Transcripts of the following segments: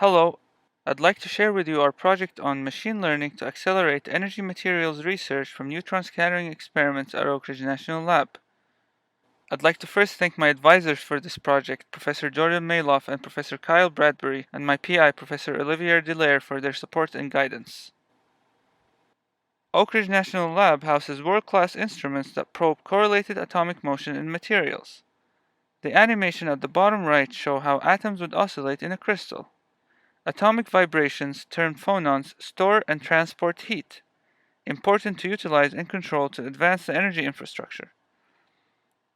Hello, I'd like to share with you our project on machine learning to accelerate energy materials research from neutron scattering experiments at Oak Ridge National Lab. I'd like to first thank my advisors for this project, Professor Jordan Maloff and Professor Kyle Bradbury, and my PI, Professor Olivier Delaire, for their support and guidance. Oak Ridge National Lab houses world-class instruments that probe correlated atomic motion in materials. The animation at the bottom right show how atoms would oscillate in a crystal. Atomic vibrations, termed phonons, store and transport heat, important to utilize and control to advance the energy infrastructure.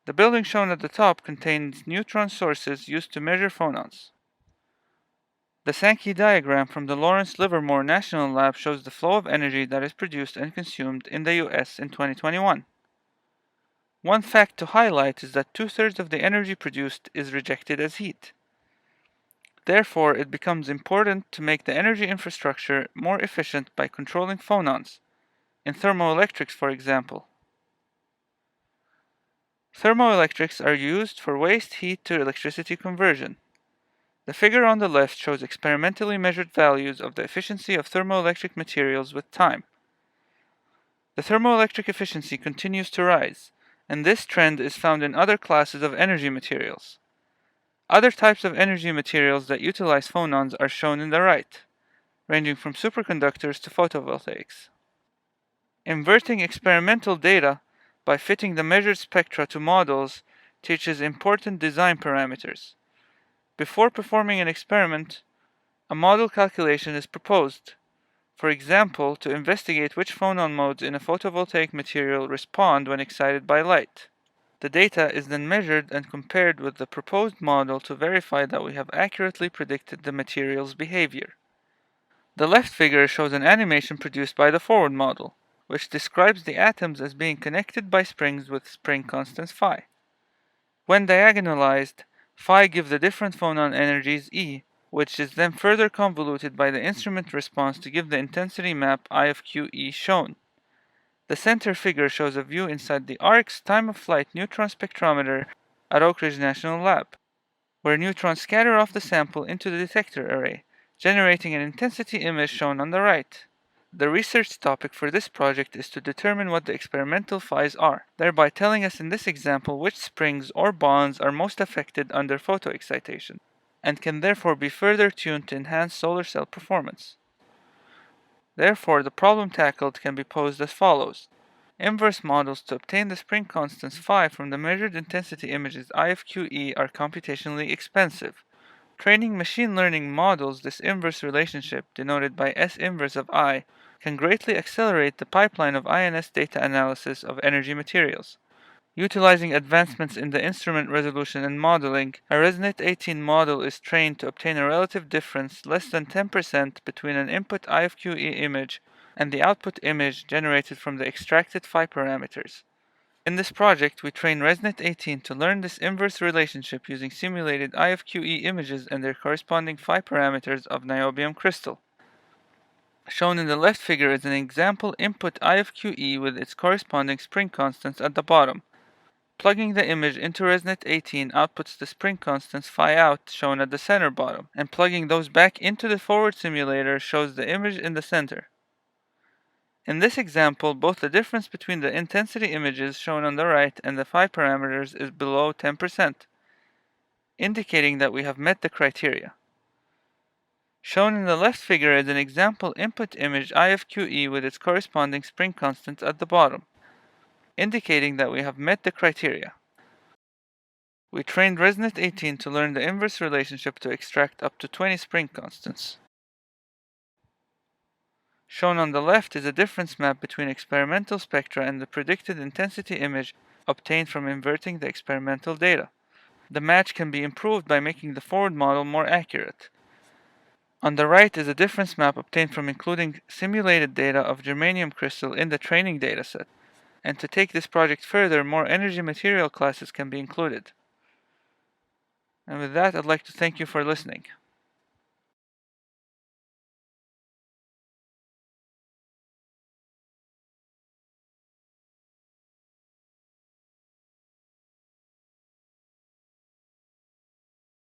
The building shown at the top contains neutron sources used to measure phonons. The Sankey diagram from the Lawrence Livermore National Lab shows the flow of energy that is produced and consumed in the US in 2021. One fact to highlight is that 2/3 of the energy produced is rejected as heat. Therefore, it becomes important to make the energy infrastructure more efficient by controlling phonons, in thermoelectrics for example. Thermoelectrics are used for waste heat to electricity conversion. The figure on the left shows experimentally measured values of the efficiency of thermoelectric materials with time. The thermoelectric efficiency continues to rise, and this trend is found in other classes of energy materials. Other types of energy materials that utilize phonons are shown in the right, ranging from superconductors to photovoltaics. Inverting experimental data by fitting the measured spectra to models teaches important design parameters. Before performing an experiment, a model calculation is proposed, for example, to investigate which phonon modes in a photovoltaic material respond when excited by light. The data is then measured and compared with the proposed model to verify that we have accurately predicted the material's behavior. The left figure shows an animation produced by the forward model, which describes the atoms as being connected by springs with spring constants phi. When diagonalized, phi gives the different phonon energies E, which is then further convoluted by the instrument response to give the intensity map I of QE shown. The center figure shows a view inside the ARC's time-of-flight neutron spectrometer at Oak Ridge National Lab, where neutrons scatter off the sample into the detector array, generating an intensity image shown on the right. The research topic for this project is to determine what the experimental phis are, thereby telling us in this example which springs or bonds are most affected under photoexcitation, and can therefore be further tuned to enhance solar cell performance. Therefore, the problem tackled can be posed as follows. Inverse models to obtain the spring constants phi from the measured intensity images I of QE are computationally expensive. Training machine learning models this inverse relationship, denoted by S inverse of I, can greatly accelerate the pipeline of INS data analysis of energy materials. Utilizing advancements in the instrument resolution and modeling, a ResNet 18 model is trained to obtain a relative difference less than 10% between an input I of QE image and the output image generated from the extracted phi parameters. In this project, we train ResNet 18 to learn this inverse relationship using simulated I of QE images and their corresponding phi parameters of niobium crystal. Shown in the left figure is an example input I of QE with its corresponding spring constants at the bottom. Plugging the image into ResNet 18 outputs the spring constants phi out shown at the center bottom, and plugging those back into the forward simulator shows the image in the center. In this example, both the difference between the intensity images shown on the right and the phi parameters is below 10%, indicating that we have met the criteria. Shown in the left figure is an example input image I of QE with its corresponding spring constants at the bottom, indicating that we have met the criteria. We trained ResNet 18 to learn the inverse relationship to extract up to 20 spring constants. Shown on the left is a difference map between experimental spectra and the predicted intensity image obtained from inverting the experimental data. The match can be improved by making the forward model more accurate. On the right is a difference map obtained from including simulated data of germanium crystal in the training dataset. And to take this project further, more energy material classes can be included. And with that, I'd like to thank you for listening.